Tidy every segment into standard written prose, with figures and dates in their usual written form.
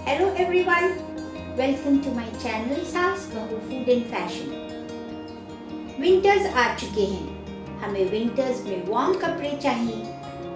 Hello everyone, welcome to my channel Saas, Bahu Food and Fashion. Winters आ चुके हैं, हमें विंटर्स में वार्म कपड़े चाहिए।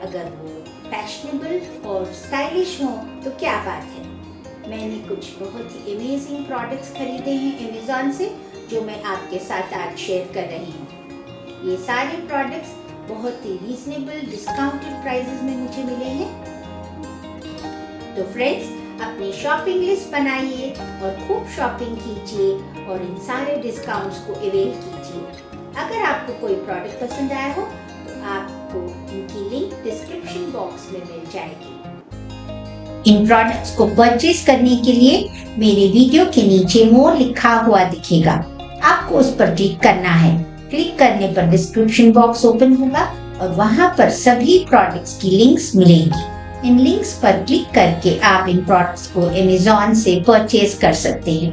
अगर वो फैशनेबल और स्टाइलिश हो तो क्या बात है। मैंने कुछ बहुत ही अमेजिंग प्रोडक्ट्स खरीदे हैं अमेज़ॉन से, जो मैं आपके साथ आज शेयर कर रही हूँ। ये सारे प्रोडक्ट्स बहुत ही रीजनेबल डिस्काउंटेड प्राइसेस में मुझे मिले हैं। तो फ्रेंड्स, अपनी शॉपिंग लिस्ट बनाइए और खूब शॉपिंग कीजिए और इन सारे डिस्काउंट्स को अवेल कीजिए। अगर आपको कोई प्रोडक्ट पसंद आया हो तो आपको इनकी लिंक डिस्क्रिप्शन बॉक्स में मिल जाएगी। इन प्रोडक्ट्स को परचेज करने के लिए मेरे वीडियो के नीचे मोर लिखा हुआ दिखेगा, आपको उस पर क्लिक करना है। क्लिक करने पर डिस्क्रिप्शन बॉक्स ओपन होगा और वहां पर सभी प्रोडक्ट्स की लिंक्स मिलेंगी। इन लिंक्स पर क्लिक करके आप इन प्रोडक्ट्स को अमेज़ॉन से परचेज कर सकते हैं।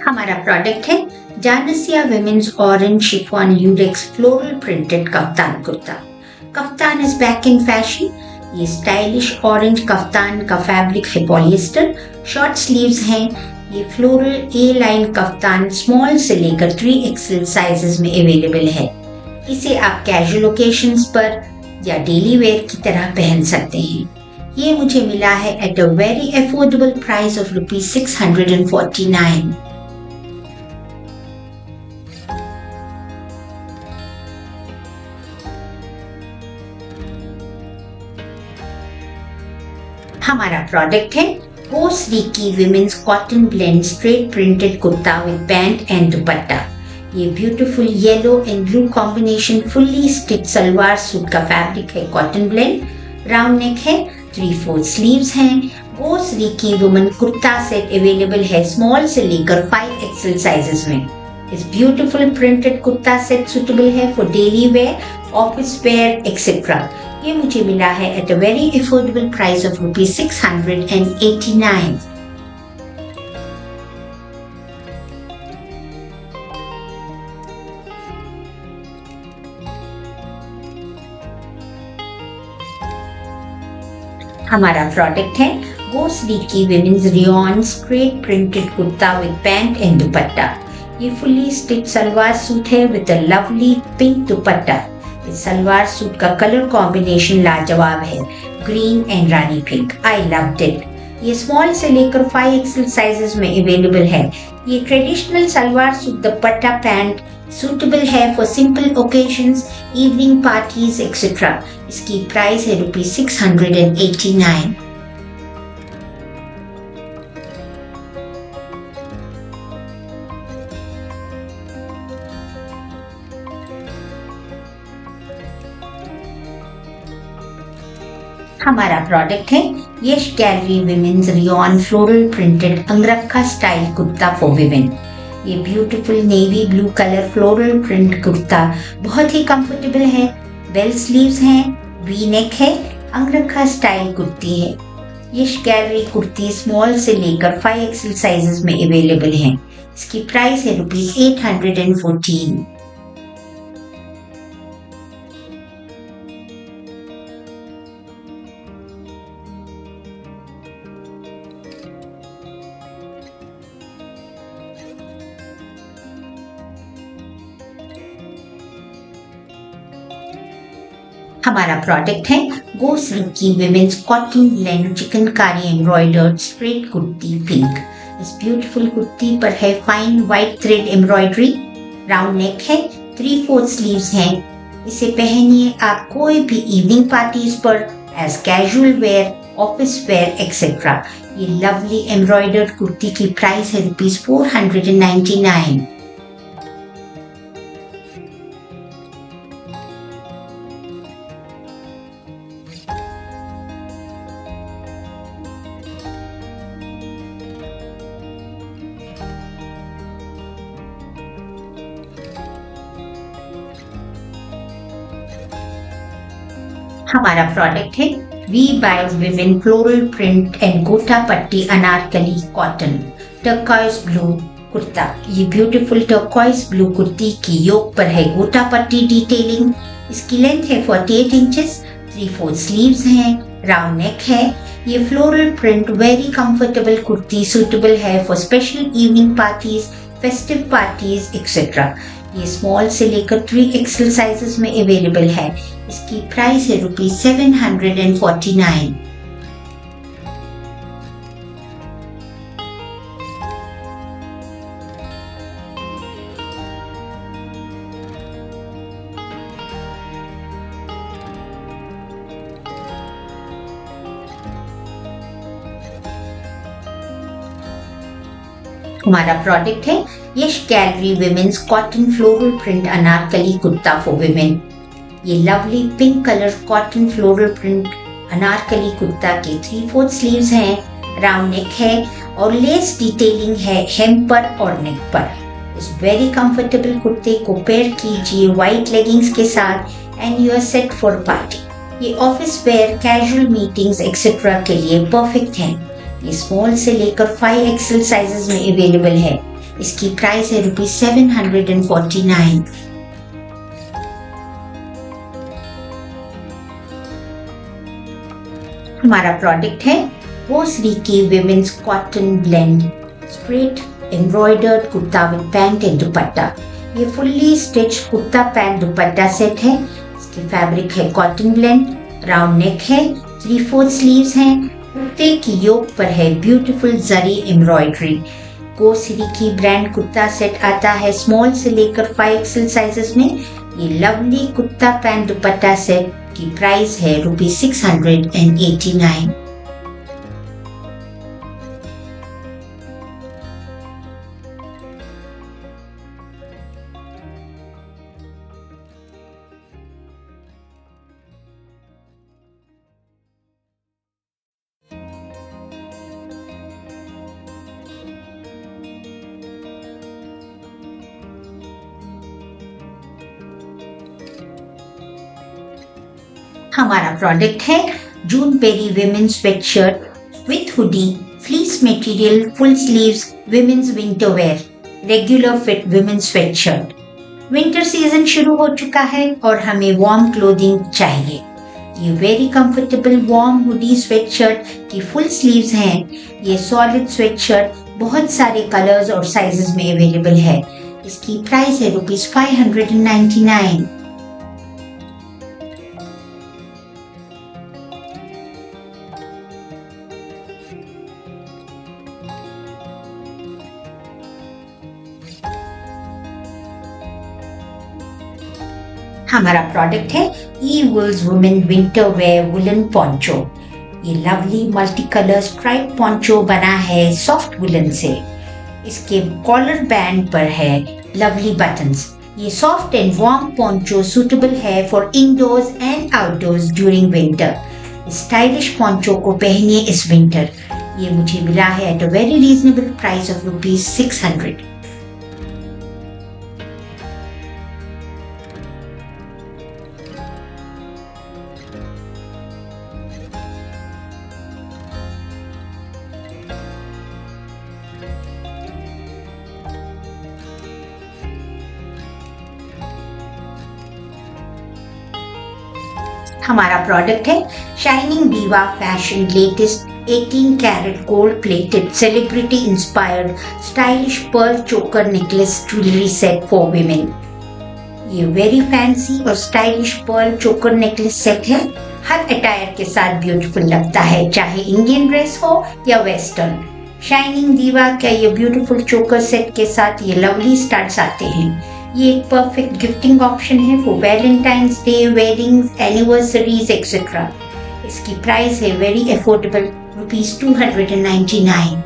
हमारा प्रोडक्ट है जानिसिया विमेन्स ऑरेंज शिफॉन यूडेक्स floral printed kaftan kurta. Kaftan is back in fashion. ये स्टाइलिश ऑरेंज कफ्तान का फैब्रिक है पॉलिएस्टर, शॉर्ट स्लीव्स हैं। ये floral A line kaftan small से लेकर 3XL साइजेस में अवेलेबल है। इसे आप कैजुअल ओकेशंस पर या डेली वेयर की तरह पहन सकते हैं। ये मुझे मिला है at a very affordable price of ₹649। हमारा प्रोडक्ट है बोस रिकी women's cotton blend straight printed kurta with pant and dupatta. ये beautiful yellow and blue combination fully stitch salwar suit का फैब्रिक है कॉटन ब्लेंड। राउंड नेक है, 3/4 स्लीव्स हैं। बोस रिकी वुमन कुर्ता सेट अवेलेबल है स्मॉल से लेकर 5XL साइजेस में। इस beautiful printed kurta set suitable है for daily where, office wear et cetera. ये मुझे मिला है at a very affordable price of ₹689। हमारा प्रोडक्ट है बोस रिकी women's rayon straight printed kurta with pant and dupatta. ये फुल्ली स्टिच सलवार सूट है विद अ लवली पिंक दुपट्टा। इस सलवार सूट का कलर कॉम्बिनेशन लाजवाब है, green and Rani pink. I loved it. ये स्मॉल से लेकर 5XL साइजेस में अवेलेबल है। ये ट्रेडिशनल सलवार सूट दुपट्टा पैंट सुटेबल है for simple occasions, evening parties etcetera. इसकी प्राइस है ₹689। हमारा प्रोडक्ट है Yash Gallery women's rayon floral printed angrakha style kurta for women. ये beautiful navy blue colour floral print kurta बहुत ही कंफर्टेबल है। बेल स्लीव्स हैं, वी नेक है, अंगरखा स्टाइल कुर्ती है। यश गैलरी कुर्ती स्मॉल से लेकर 5XL साइजेस में अवेलेबल है। इसकी प्राइस है ₹814। हमारा प्रोडक्ट है बोस रिकी women's cotton blend chikankari embroidered straight kurti pink. इस ब्यूटीफुल कुर्ती पर है fine white thread embroidery. Round neck है, 3/4 स्लीव्स हैं। इसे पहनिए आप कोई भी इवनिंग पार्टीज पर as casual wear, office wear et cetera. ये लवली एम्ब्रॉयडर्ड कुर्ती की प्राइस है ₹499। हमारा प्रोडक्ट है V by women floral print and gota patti Anarkali cotton turquoise blue kurta. ये ब्यूटीफुल टर्कॉइज ब्लू कुर्ती की योक पर है गोटा पट्टी डिटेलिंग। इसकी लेंथ है 48 इंचेस, 3/4 स्लीव्स हैं, राउंड नेक है। ये floral print very comfortable kurti suitable है for special evening parties, festive parties etcetera. ये स्मॉल से लेकर 3XL साइजेस में अवेलेबल है। इसकी प्राइस है ₹749। हमारा प्रोडक्ट है Yash Gallery women's cotton floral print Anarkali kurta for women. ये lovely pink colour cotton floral print Anarkali kurta के 3/4 स्लीव्स हैं, राउंड नेक है और लेस डिटेलिंग है हेम पर और नेक पर। इस वेरी कंफर्टेबल कुर्ते को पेयर कीजिए व्हाइट लेगिंग्स के साथ and you are set for party. ये office wear, casual meetings etcetera के लिए परफेक्ट है। ये स्मॉल से लेकर 5XL साइजेस में अवेलेबल है। इसकी प्राइस है ₹749। हमारा प्रोडक्ट है बोसरी की women's cotton blend straight embroidered kurta with pant and dupatta. ये fully stitch kurta pant dupatta set है। इसकी फैब्रिक है कॉटन ब्लेंड, राउंड नेक है, 3/4 स्लीव्स हैं। कुर्ते की योक पर है ब्यूटीफुल जरी एम्ब्रॉयडरी। बोसरी की ब्रांड कुर्ता सेट आता है स्मॉल से लेकर 5XL साइजेस में। ये lovely kurta pant dupatta set की प्राइस है ₹689। हमारा प्रोडक्ट है जून पेरी women's sweatshirt with hoodie, fleece material, full sleeves, women's winter wear, regular fit women's sweatshirt. Winter season शुरू हो चुका है और हमें वार्म क्लोथिंग चाहिए। ये very comfortable warm hoodie sweatshirt की फुल स्लीव्स हैं। ये सॉलिड स्वेटशर्ट बहुत सारे कलर्स और साइजेस में अवेलेबल है। इसकी प्राइस है ₹599। हमारा प्रोडक्ट है E wools women winter wear woollen poncho. ये lovely multi colour stripe poncho बना है सॉफ्ट वुलन से। इसके कॉलर बैंड पर है लवली बटन्स। ये soft and warm poncho suitable है for indoors and outdoors during winter. Stylish poncho को पहनिए इस विंटर। ये मुझे मिला है at a very reasonable price of ₹600। हमारा प्रोडक्ट है Shining Diva Fashion latest 18 carat gold plated celebrity inspired stylish pearl choker necklace jewellery set for women. ये वेरी फैंसी और stylish pearl choker necklace set है। हर attire के साथ beautiful लगता है, चाहे इंडियन ड्रेस हो या वेस्टर्न। शाइनिंग दीवा का ये ब्यूटीफुल चोकर सेट के साथ ये लवली स्टड्स आते हैं। ये एक परफेक्ट गिफ्टिंग ऑप्शन है for Valentine's Day, weddings, anniversaries etcetera. इसकी प्राइस है वेरी अफोर्डेबल ₹299।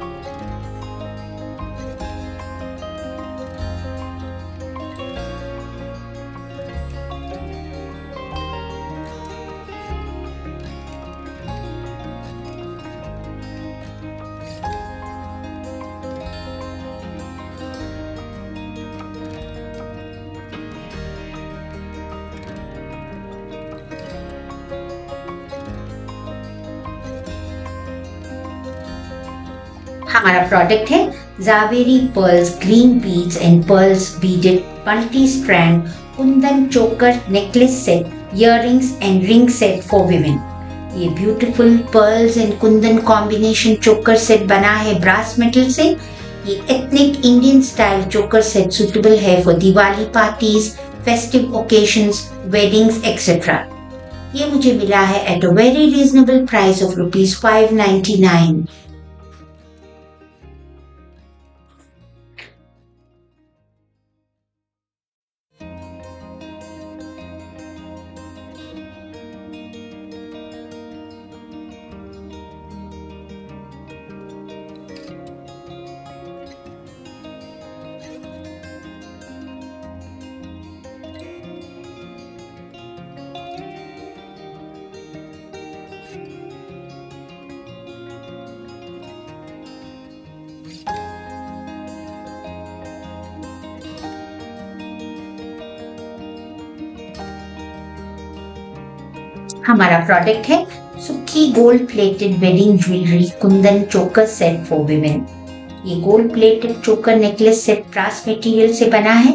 हमारा प्रोडक्ट है Zaveri Pearls green beads and pearls beaded multi strand kundan choker necklace set, earrings and ring set for women. ये beautiful pearls and kundan combination choker set बना है brass metal से। ये ethnic Indian style choker set suitable है for Diwali parties, festive occasions, weddings etcetera. ये मुझे मिला है at a very reasonable price of ₹599। हमारा प्रोडक्ट है Sukkhi gold plated wedding jewellery kundan choker set for women. ये gold plated choker necklace set brass material से बना है।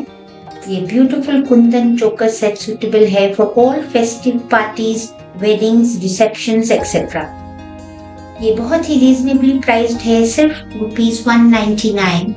ये beautiful kundan choker set suitable है for all festive parties, weddings, receptions etcetera. ये बहुत ही रीजनेबली प्राइस्ड है, सिर्फ ₹199।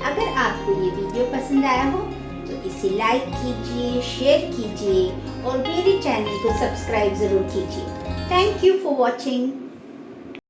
अगर आपको ये वीडियो पसंद आया हो तो इसे लाइक कीजिए, शेयर कीजिए और मेरे चैनल को सब्सक्राइब जरूर कीजिए। Thank you for watching.